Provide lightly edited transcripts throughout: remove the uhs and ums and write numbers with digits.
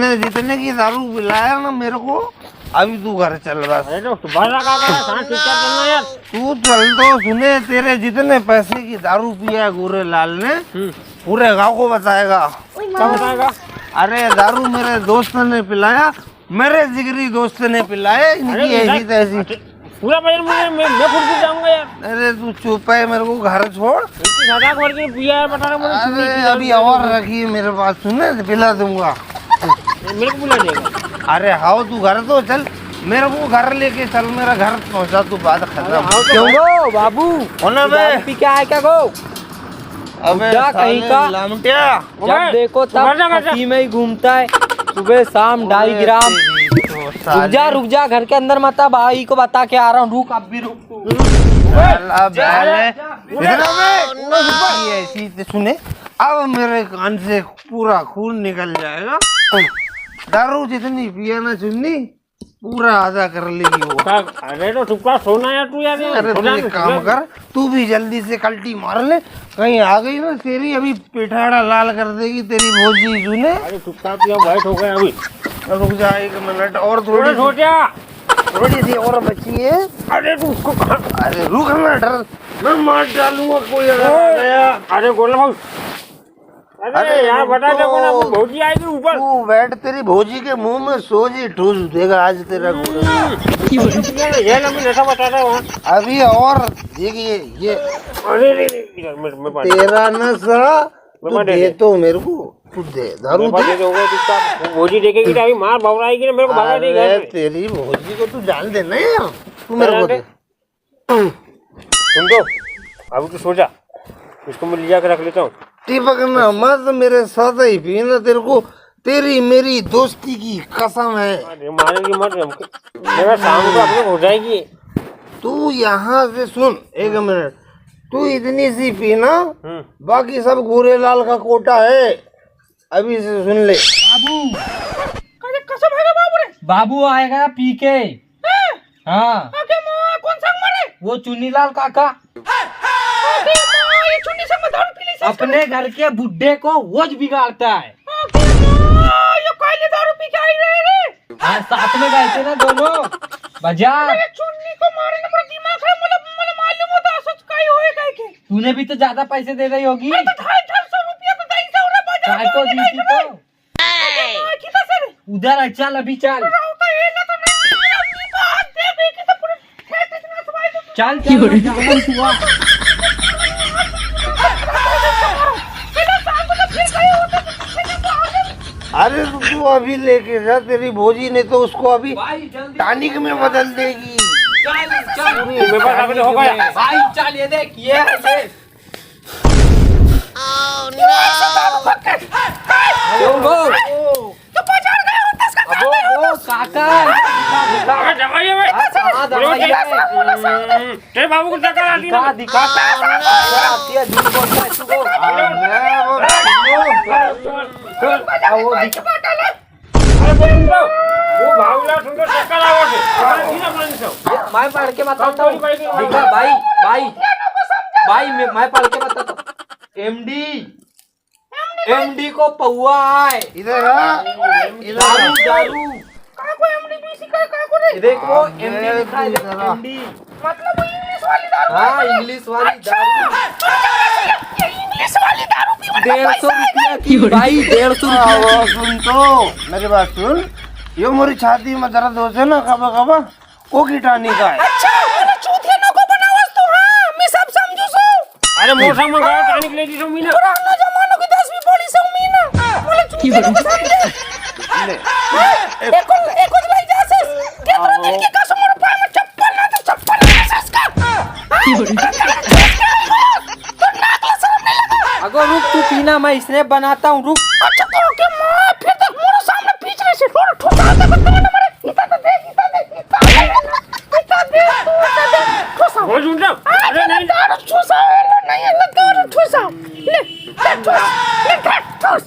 तूने जितने की दारू पिलाया ना मेरे को, अभी तू घर चल बस। अरे तो तुम्हारा क्या कर रहा है? चुपचाप चलना यार। तू चल तो सुने, तेरे जितने पैसे की दारू पिया है गोरे लाल ने पूरे गांव को बताएगा। क्या बताएगा? अरे दारू मेरे दोस्त ने पिलाया, मेरे जिगरी दोस्त ने पिलाया, इनकी ऐसी तैसी। पूरा पैसा मैं खुद भी जाऊंगा यार। अरे तू चुप है, मेरे को घर छोड़। इतनी ज्यादा करके पिया है बता रहा मुझे। अरे अभी और रखी है मेरे पास, सुने पिला दूंगा। मेरे को बुला देगा। अरे हाँ तू घर तो चल, मेरे को घर लेके चल, मेरा घर पहुंचा तू, बात खत्म। क्यों गो बाबू? होना बे पी क्या है क्या गो? अबे कहीं का लामटिया, जब देखो तब फकी में ही घूमता है, सुबह शाम 2.5 ग्राम। रुक जा घर के अंदर मत आ, भाई को बता के आ रहा हूँ। रुक अब भी रुक तू। ऐसी सुने, अब मेरे कान से पूरा खून निकल जाएगा। दारू जितनी पिया ना चुन्नी पूरा आधा कर लेगी वो। अरे तो चुपचाप सोना यार तू यार। अरे तू एक काम कर, तू भी जल्दी से कल्टी मार ले, कहीं आ गई ना तेरी अभी पिठाड़ा लाल कर देगी तेरी भौजी। सुने अरे चुपचाप यहाँ बैठ हो गए अभी। रुक जा 1 मिनट और, थोड़ी सी और बची है। अरे तू उसको कहाँ? अरे रुक ना, डर मैं मार डालूंगा कोई अगर आ गया। अरे गोला भाई, अरे यार बता दे गोला, भौजी आएगी ऊपर। तू बैठ, तेरी भौजी के मुंह में सोजी ठूस देगा आज तेरा गोला। ये ना मैं ऐसा बता रहा हूँ अभी और ये अरे तेरा नशा तू दे तो मेरे को, तू दे दारू दे। भौजी देखेगी तो अभी मार भवराएगी ना मेरे को भगा देगी। अरे तेरी भौजी को तू जान दे ना यार, तू मेरे को दे। सुन दो अभी तू सो जा, इसको मैं लिया के रख लेता हूँ। टिपकना मत मेरे साथ ही पीना, तेरे को तेरी मेरी दोस्ती की कसम है। अरे मारेगी मत हमको, मेरा शाम को अपने हो जाएगी। तू यहाँ से सुन 1 मिनट, तू इतनी सी पीना, बाकी सब गोरे लाल का कोटा है, अभी से सुन ले। कसम है बाबू रे। बाबू आएगा पी के। हाँ कौन सा मारे? वो चुन्नीलाल काका ये चुन्नी से दारू पी ली। अपने घर के बुड्ढे को वो बिगाड़ता है। ये काले दारू पी के आई रहे रे। हाँ साथ में गए थे ना दोनों। बजा ये चुन्नी को मारे ना, मेरा दिमाग खराब। मुझे मालूम होता सच काय होएगा के। तूने भी तो ज्यादा पैसे दे रही होगी। तो 250 रुपया तो दई से उड़ा बाजार काय को दी थी तो? कितना से उधर चल अभी चल चल अरे तू अभी लेके जा, तेरी भौजी ने तो उसको अभी टानिक में बदल देगी। भाई चल ये देख ये बाबू को दिखा मैं पढ़ के बताता हूँ भाई भाई भाई मैं पढ़ के बताता हूँ। एमडी को पौआ है इधर दारू दारू देखो एमडी लिखा है एमडी मतलब इंग्लिश वाली दारू। हाँ इंग्लिश वाली दारू। इंग्लिश वाली दारू पी 150 रुपया की भाई 150 रुपया। सुन तो मेरी बात सुन, यो मेरी छाती में दर्द हो से ना कबा कबा वो कीटानी का है। अच्छा मैंने चूतिया नको बनावस तो। हाँ मैं सब समझू सो। अरे मोसा में गया टानिक ले दी सो मीना। पुराना जमाना की 10वीं पढ़ी सो मीना। बोले चूतिया नको समझे। एक कुछ ले जासे केतरा दिन के कस्टमर पाए में चप्पल ना तो चप्पल ले सस का। तो नाक ले शर्म नहीं लगा। अगो रुक तू पीना, मैं इसने बनाता हूँ रुक। अच्छा तो के मां फिर तक मोरे सामने पीछे से थोड़ा ठोसा दे बता ना मारे। इतना तो देख ठोसा हो जुन जा। अरे नहीं दारू ठोसा नहीं है ना, दारू ठोसा ले ठोस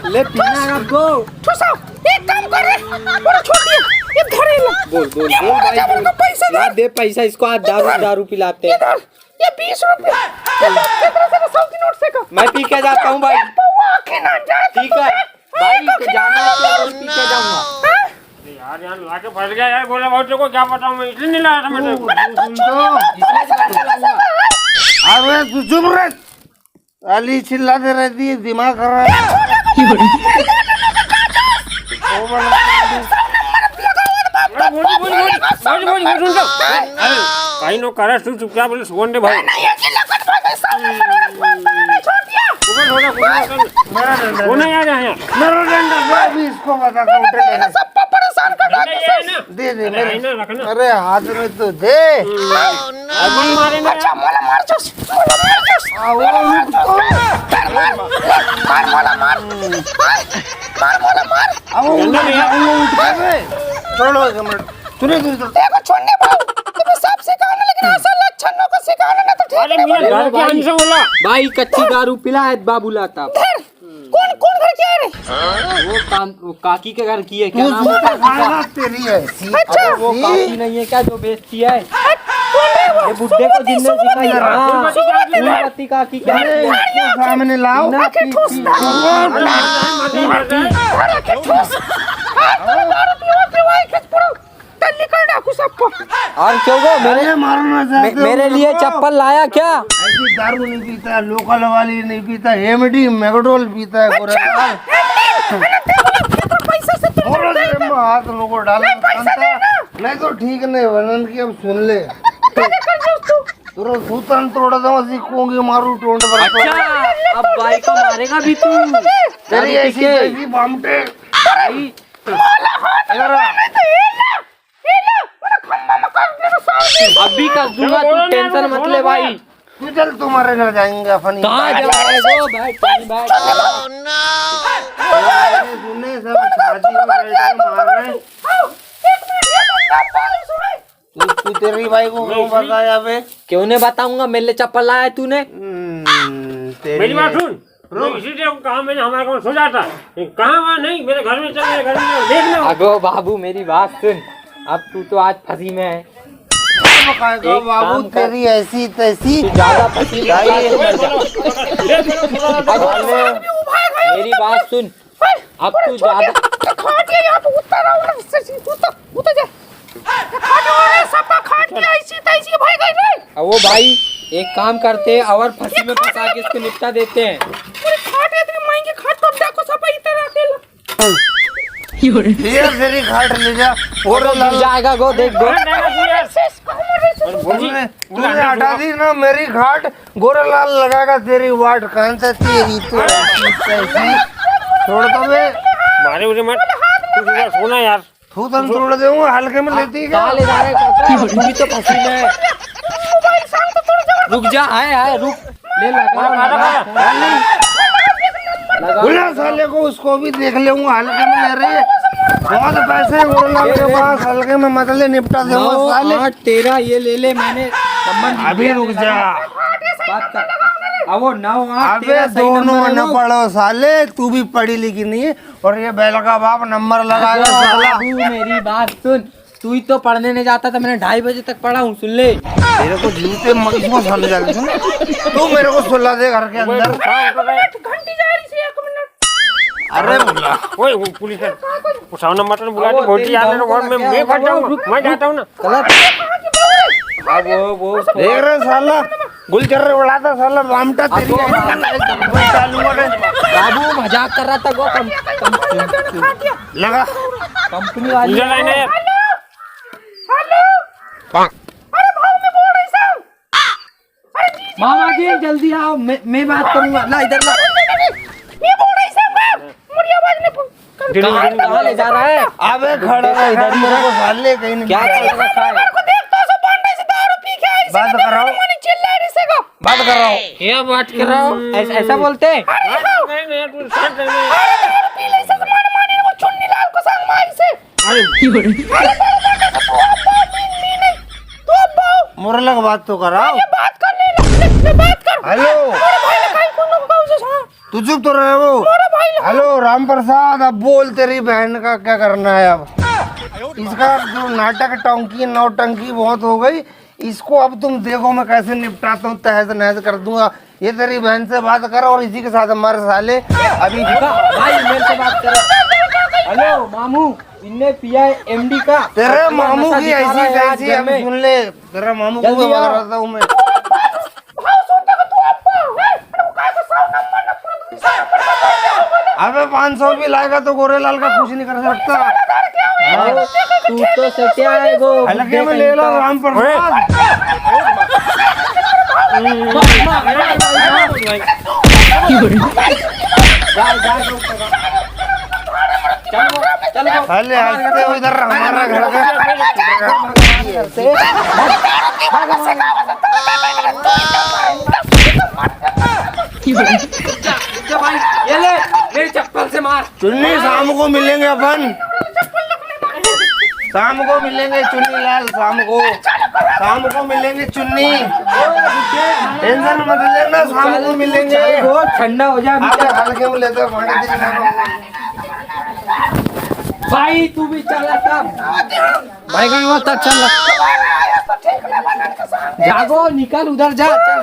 ले पीना है आपको। ठोसा एक काम कर रे, बड़ा छोड़ दिया ये धरे लो। बोल भाई पैसा दे पैसा, इसको आज दारू पिलाते हैं। ये 20 रुपए कितने से 100 की नोट से का मैं पी के जाता हूँ भाई। आंखें ना जा ठीक है भाई, तो जाना है तो और पी के जाऊंगा। यार यार लाके फंस गया यार, बोला बहुत को क्या बताऊं मैं, इसलिए नहीं लाया था मैं तेरे को। अबे तू चुप रह, अली चिल्लाते रहती है, दिमाग खराब है। भाई नो कर तू चुपचाप बोले सुगंध भाई होना यार यहाँ मेरा डंडा मैं भी इसको बताता हूँ, डंडा सबको परेशान कर दे दे मेरे, रखना अरे हाथ में तो दे। अभी मारेंगे अच्छा मोला मार जोस मोला मार जोस आओ रुक तो, मार मोला मार मोला मार आओ उठ के छोड़ो एक मिनट, तूने तू तो देखो छोड़ने भाई तुम्हें सब सिखाने, लेकिन असल लक्षणों को सिखाना ना तो ठीक अरे है। मेरा घर के अंश बोला भाई कच्ची दारू पिला है बाबू लाता। कौन कौन घर के आ रहे? वो काकी के घर की है, क्या तू नाम है झूठा काकी का? खाना तेरी है सी। अच्छा वो काकी नहीं है क्या जो बेचती है? कौन है वो? ये बुड्ढे को जिनने सिखाई है। हाँ, सुमति ना? सुमति काकी क्या अरे है? इसको सामने लाओ, आके ठोस ना। अरे के ठोस। अरे मारो पीवा खिंच पड़ो। तल्ली कर डाकू सबको। और क्यों गो मेरे अरे मारना चाहते हो? मेरे लिए चप्पल लाया क्या? ऐसी दारू नहीं पीता, लोकल वाली नहीं पीता, हेमडी मैकडोल पीता है गोरेलाल। पैसा से तुम और तेरे में हाथ लोगो डालना बनता, नहीं तो ठीक नहीं बनन की। अब सुन ले, कर जोस तू। तुरो सूतन तोड़ दूंगा, सीखूंगी मारू टोंड पर। अच्छा अब भाई को मारेगा भी तू? तेरी ऐसी ऐसी बामटे भाई अभी कर दूंगा, तू टेंशन मत ले भाई। तू चल, तुम्हारे घर जाएंगे अपन। कहाँ जा रहे हो? बैठ बैठ। सुने सब शादी में बैठे मार रहे हैं। तू तेरी भाई को क्यों बताया बे? क्यों नहीं बताऊंगा, मेरे लिए चप्पल लाया है तूने। मेरी बात सुन, इसीलिए कहा मैंने हमारे को सो जाता कहाँ वहाँ नहीं, मेरे घर में चल, मेरे घर में देखना। अगो बाबू मेरी बात सुन, अब तू तो आज फंसी में है। बाबू काम कर। तेरी ऐसी तैसी तू ज्यादा फंसी में है। मेरी बात सुन, अब तू ज्यादा खाट के यहाँ पे उतर रहा हूँ, उतर जा। खाट वाले सब खाट के ऐसी तैसी भाई गई रे। अब वो भाई एक काम करते हैं और फंसी में फंसा के इसको निपटा देते हैं। पूरी खाट है, इतनी महंगी खाट तो देखो सब इतना अकेला। ये तेरी खाट ले जा। और गिर जाएगा गो, देख गो। तूने हटा दी ना मेरी खाट, गोरेलाल लगाएगा तेरी वाट। कहाँ से तेरी तो ऐसी छोड़ दो बे, मारे उसे मत, तू जरा सोना यार। तू तन तोड़ दूंगा, हल्के में लेती क्या? कहाँ ले जा रहे हो? तू भी तो फंसी में है। रुक जा, आए रुक, ले लगा। बुला साले को, उसको भी देख लेऊंगा, हल्के में ले रही है। बहुत पैसे हैं गोरेलाल के पास, हल्के में मतलब निपटा दूंगा साले। 9, 8 13 ये ले ले, मैंने संबंध अभी रुक जा। बात कर। अब वो 9, 8 अबे 13 सही दोनों नंबर है न वो। पढ़ो साले, तू भी पढ़ी लिखी नहीं है और ये बैल का बाप नंबर लगाएगा साला। बाबू मेरी बात सुन, तू ही तो पढ़ने नहीं जाता था, मैंने 2:30 बजे तक पढ़ा हूँ, सुन ले। तेरे को जूते इसको समझा ले, सुन। तू मेरे को सुला दे घर के अंदर। घंटी जा रही थी 1 मिनट। अरे बुला, ओए वो पुलिस है, उठाओ मत बुला के बोलती यार, मेरे घर में मैं फंस जाऊंगा, मैं जाता हूँ ना। गलत। अब वो देख रहे साला, गुलचर्रे उड़ाता साला बामटा तेरी। बाबू मजाक कर रहा था गो, लगा कंपनी वाली। मुझे लाइन है यार। अरे भाव में बोल रही साहब। अरे जी मामा जी जल्दी आओ, मैं बात करूंगा। ला इधर ला। ये बोल रही साहब, मुझे आवाज नहीं कहाँ ले जा रहा है? अबे खड़ा रहा इधर, मेरे को साले कहीं नहीं। क्या कर रखा है? को देखता सो बांटे से दारू पी के आई। बात कराओ, चिल्ला रही से को। बात कराओ। क्या बात कर रहा हो? ऐसा बोलते हैं? नहीं तू शांत रह। दारू पी ले से माने को चुन्नी लाल को संग मारी से। मुरला का बात तो कराओ। बात कर ले बात कर। हेलो, भाई लखाई को लोग गाँव से हाँ। तू चुप तो रहे हो। हेलो राम प्रसाद, अब बोल तेरी बहन का क्या करना है अब? इसका जो नाटक टंकी नौटंकी बहुत हो गई, इसको अब तुम देखो मैं कैसे निपटाता हूँ, तहस नहस कर दूंगा। ये तेरी बहन से बात कर और इसी के साथ हमारे साले अभी भाई मेरे से बात करो। हेलो मामू, इनने पिया है एमडी का। तेरे अपना मामू नशा की दिखा ऐसी रहा है आज कैसी घर अब में। सुन ले, तेरा मामू को जल्दी भी आओ। बता रहा हूँ मैं। अबे 500 भी लाएगा तो गोरेलाल का कुछ नहीं कर सकता। आओ, तू तो सत्या है गो। हल्के में ले लो राम प्रसाद। पहले हंसते हो इधर हमारा घर भाई ये ले, मेरी चप्पल से मार। चुन्नी शाम को मिलेंगे अपन, शाम को मिलेंगे चुन्नी लाल, शाम को मिलेंगे चुन्नी, टेंशन मत लेना, शाम को मिलेंगे। बहुत ठंडा हो जाए आगे हल्के में लेते भाई, तू भी चला तब भाई का तब चल, जागो निकल उधर जा चल।